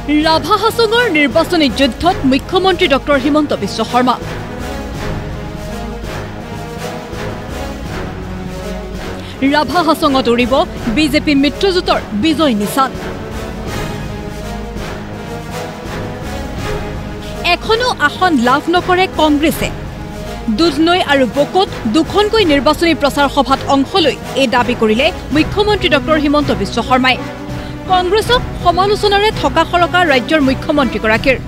ৰাভা হাছঙৰ নিৰ্বাচনী যুদ্ধত মুখ্যমন্ত্ৰী ডক্টৰ হিমন্ত বিশ্ব শৰ্মা। ৰাভা হাছঙত উৰিব বিজেপি মিত্ৰজোঁটৰ বিজয় নিশান। এখনো আসন লাভ নকৰে কংগ্ৰেছে। দুধনৈ আৰু বকোত দুখনকৈ নিৰ্বাচনী প্ৰচাৰ সভাত অংশ লৈ এই দাবী কৰিলে মুখ্যমন্ত্ৰী ডক্টৰ হিমন্ত বিশ্ব শৰ্মাই। কংগ্ৰেছক সমালোচনাৰে থকা সৰকা ৰাজ্যৰ মুখ্যমন্ত্ৰীগৰাকীৰ।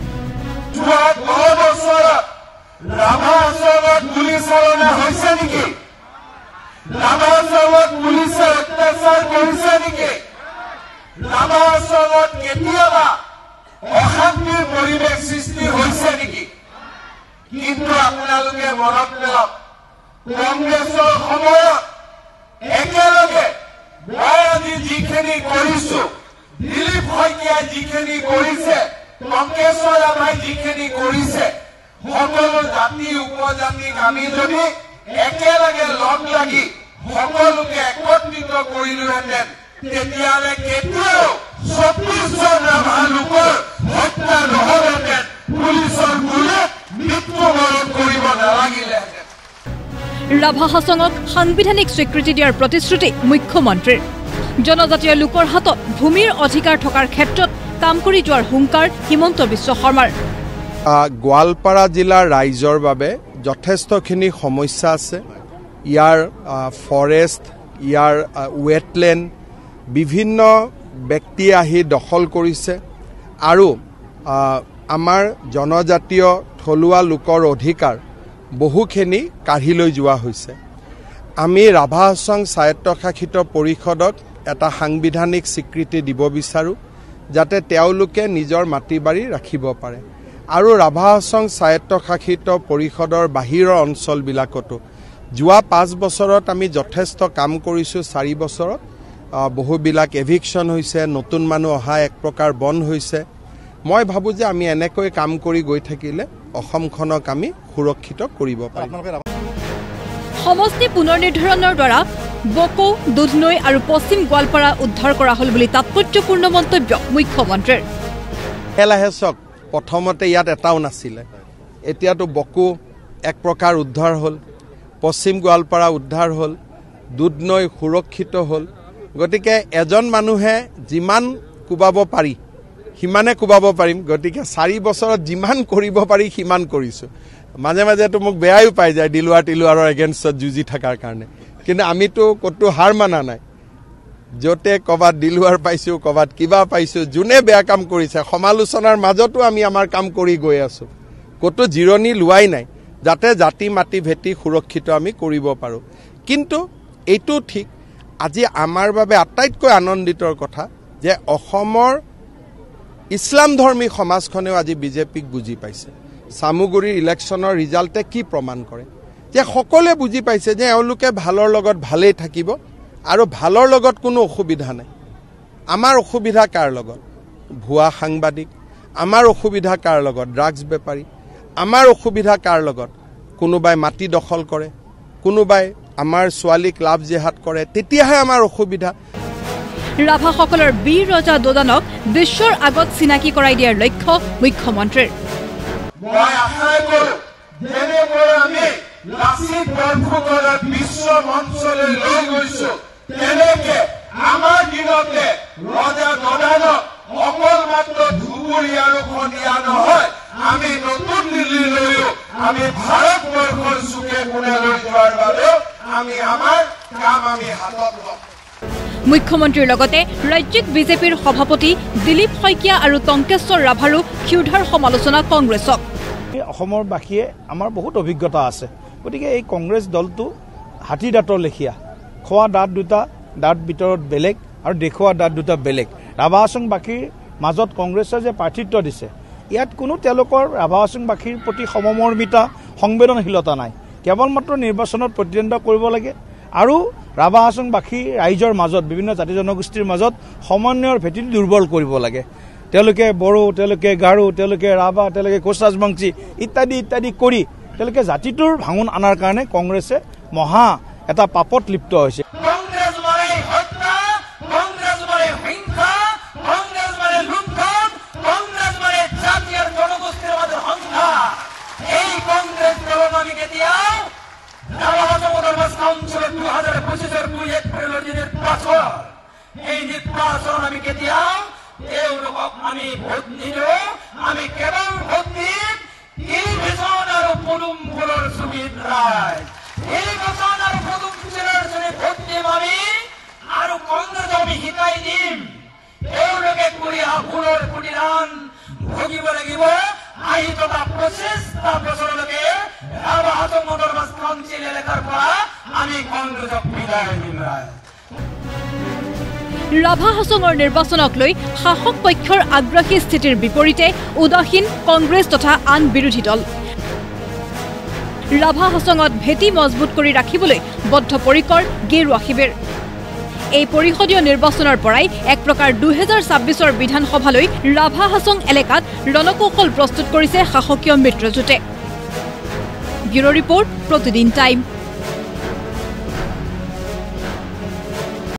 অশান্তিৰ পৰিৱেশ সৃষ্টি হৈছে নেকি? কিন্তু আপোনালোকে মনত পেলাওক, কংগ্ৰেছৰ সময়ত একেলগে মই আজি যিখিনি কৰিছো, দিলীপ শইকীয়াই যিখিনি কৰিছে, টংকেশ্বৰ ৰাভাই যিখিনি কৰিছে, সকলো জাতি উপজাতিক আমি যদি একেলগে লগ লাগি সকলোকে একত্ৰিত কৰিলোহেঁতেন, তেতিয়াহ'লে কেতিয়াও ২৪জন ৰাভা লোকৰ হত্যা নহ'লহেঁতেন, পুলিচৰ গুলীত মৃত্যুবৰণ কৰিব নালাগিলেহেঁতেন। ৰাভা হাছঙক সাংবিধানিক স্বীকৃতি দিয়াৰ প্ৰতিশ্ৰুতি মুখ্যমন্ত্ৰীৰ। জনজাতীয় লোকৰ হাতত ভূমিৰ অধিকাৰ থকাৰ ক্ষেত্ৰত কাম কৰি যোৱাৰ হুংকাৰ হিমন্ত বিশ্ব শৰ্মাৰ। গোৱালপাৰা জিলাৰ ৰাইজৰ বাবে যথেষ্টখিনি সমস্যা আছে। ইয়াৰ ফৰেষ্ট, ইয়াৰ ৱেটলেণ্ড বিভিন্ন ব্যক্তি আহি দখল কৰিছে আৰু আমাৰ জনজাতীয় থলুৱা লোকৰ অধিকাৰ বহুখিনি কাঢ়ি লৈ যোৱা হৈছে। আমি ৰাভা হাছং স্বায়ত্তশাসিত পৰিষদক এটা সাংবিধানিক স্বীকৃতি দিব বিচাৰোঁ, যাতে তেওঁলোকে নিজৰ মাটি বাৰী ৰাখিব পাৰে। আৰু ৰাভা হাছং স্বায়ত্তশাসিত পৰিষদৰ বাহিৰৰ অঞ্চলবিলাকতো যোৱা 5 বছৰত আমি যথেষ্ট কাম কৰিছোঁ। 4 বছৰত বহুবিলাক এভিকশ্যন হৈছে, নতুন মানুহ অহা এক প্ৰকাৰ বন্ধ হৈছে। মই ভাবোঁ যে আমি এনেকৈ কাম কৰি গৈ থাকিলে অসমখনক আমি সুৰক্ষিত কৰিব পাৰিম। সমষ্টি পুনৰ নিৰ্ধাৰণৰ দ্বাৰা বকো, দুধনৈ আৰু পশ্চিম গোৱালপাৰা উদ্ধাৰ কৰা হ'ল বুলি তাৎপৰ্যপূৰ্ণ মন্তব্য মুখ্যমন্ত্ৰীৰ। লাহে চাওক, প্ৰথমতে ইয়াত এটাও নাছিলে, এতিয়াতো বকো এক প্ৰকাৰ উদ্ধাৰ হ'ল, পশ্চিম গোৱালপাৰা উদ্ধাৰ হ'ল, দুধনৈ সুৰক্ষিত হ'ল। গতিকে এজন মানুহে যিমান কোবাব পাৰি সিমানে কোবাব পাৰিম। গতিকে 4 বছৰত যিমান কৰিব পাৰি সিমান কৰিছোঁ। মাজে মাজেতো মোক বেয়াও পাই যায় দিলুৱাৰৰ এগেইনষ্টত যুঁজি থকাৰ কাৰণে, কিন্তু আমিতো ক'তো হাৰ মানা নাই। য'তে ক'ৰবাত দিলুৱাৰ পাইছোঁ, ক'ৰবাত কিবা পাইছোঁ, যোনে বেয়া কাম কৰিছে সমালোচনাৰ মাজতো আমি আমাৰ কাম কৰি গৈ আছোঁ। ক'তো জিৰণি লোৱাই নাই, যাতে জাতি মাটি ভেটি সুৰক্ষিত আমি কৰিব পাৰোঁ। কিন্তু এইটো ঠিক, আজি আমাৰ বাবে আটাইতকৈ আনন্দিতৰ কথা যে অসমৰ ইছলাম ধৰ্মী সমাজখনেও আজি বিজেপিক বুজি পাইছে। চামুগুৰিৰ ইলেকশ্যনৰ ৰিজাল্টে কি প্ৰমাণ কৰে যে সকলোৱে বুজি পাইছে যে এওঁলোকে ভালৰ লগত ভালেই থাকিব আৰু ভালৰ লগত কোনো অসুবিধা নাই। আমাৰ অসুবিধা কাৰ লগত? ভুৱা সাংবাদিক। আমাৰ অসুবিধা কাৰ লগত? ড্ৰাগছ বেপাৰী। আমাৰ অসুবিধা কাৰ লগত? কোনোবাই মাটি দখল কৰে, কোনোবাই আমাৰ ছোৱালীক লাভ জেহাদ কৰে, তেতিয়াহে আমাৰ অসুবিধা। ৰাভাসকলৰ বীৰ ৰজা দোদানক বিশ্বৰ আগত চিনাকি কৰাই দিয়াৰ লক্ষ্য মুখ্যমন্ত্ৰীৰ। মই আশা কৰোঁ যেনেকৈ আমি লাচিত বৰফুকনক বিশ্ব মঞ্চলৈ লৈ গৈছোঁ, তেনেকে আমাৰ দিনতে ৰজা দোদানক অকল মাত্ৰ ধুবুৰী আৰু শদিয়া নহয়, আমি নতুন দিল্লীলৈও আমি ভাৰতবৰ্ষৰ চুকে কোণে লৈ যোৱাৰ বাবেও আমি আমাৰ কাম আমি হাতত ল'ম। মুখ্যমন্ত্ৰীৰ লগতে ৰাজ্যিক বিজেপিৰ সভাপতি দিলীপ শইকীয়া আৰু টংকেশ্বৰ ৰাভাৰো ক্ষুধাৰ সমালোচনা কংগ্ৰেছক। অসমৰ বাসীয়ে আমাৰ বহুত অভিজ্ঞতা আছে, গতিকে এই কংগ্ৰেছ দলটো হাতী দাঁতৰ লেখীয়া। খোৱা দাঁত দুটা, দাঁত ভিতৰত বেলেগ আৰু দেখুওৱা দাঁত দুটা বেলেগ। ৰাভা হাছংবাসীৰ মাজত কংগ্ৰেছে যে প্ৰাৰ্থিত্ব দিছে, ইয়াত কোনো তেওঁলোকৰ ৰাভা হাছংবাসীৰ প্ৰতি সমমৰ্মিতা সংবেদনশীলতা নাই। কেৱল মাত্ৰ নিৰ্বাচনত প্ৰতিদ্বন্দ্বিতা কৰিব লাগে আৰু ৰাভা হাছংবাসী ৰাইজৰ মাজত বিভিন্ন জাতি জনগোষ্ঠীৰ মাজত সমন্বয়ৰ ভেটিটো দুৰ্বল কৰিব লাগে। তেওঁলোকে বড়ো, তেওঁলোকে গাৰো, তেওঁলোকে ৰাভা, তেওঁলোকে কোচ ৰাজবংশী ইত্যাদি ইত্যাদি কৰি তেওঁলোকে জাতিটোৰ ভাঙোন আনাৰ কাৰণে কংগ্ৰেছে মহা এটা পাপত লিপ্ত হৈছে। কংগ্ৰেছ এই নিৰ্বাচন আমি কেতিয়াও তেওঁলোকক আমি ভোট নিদিওঁ আমি কেৱল ভোট দিম নিৰ্বাচন আৰু পদুম ফুলৰ ছবিত ৰায় নিৰ্বাচন আৰু পদুম ফুলৰ ছবিত ভোট দিম আমি আৰু কংগ্ৰেছ আমি শিকাই দিম তেওঁলোকে কৰি ফুলৰ প্ৰতিদান ভুগিব লাগিব আহি থকা 25টা বছৰলৈকে ৰাভা হাছং মটৰবাছ কাউন্সিল এলেকাৰ পৰা আমি কংগ্ৰেছক বিদায় দিম ৰাভা হাছঙৰ নিৰ্বাচনক লৈ শাসক পক্ষৰ আগ্ৰাহী স্থিতিৰ বিপৰীতে উদাসীন কংগ্ৰেছ তথা আন বিৰোধী দল ৰাভা হাছঙত ভেটি মজবুত কৰি ৰাখিবলৈ বদ্ধপৰিকৰ গেৰুৱা শিবিৰ এই পৰিষদীয় নিৰ্বাচনৰ পৰাই এক প্ৰকাৰ 2026ৰ বিধানসভালৈ ৰাভা হাছং এলেকাত ৰণকৌশল প্ৰস্তুত কৰিছে শাসকীয় মিত্ৰজোঁটে ব্যুৰ' ৰিপৰ্ট প্ৰতিদিন টাইম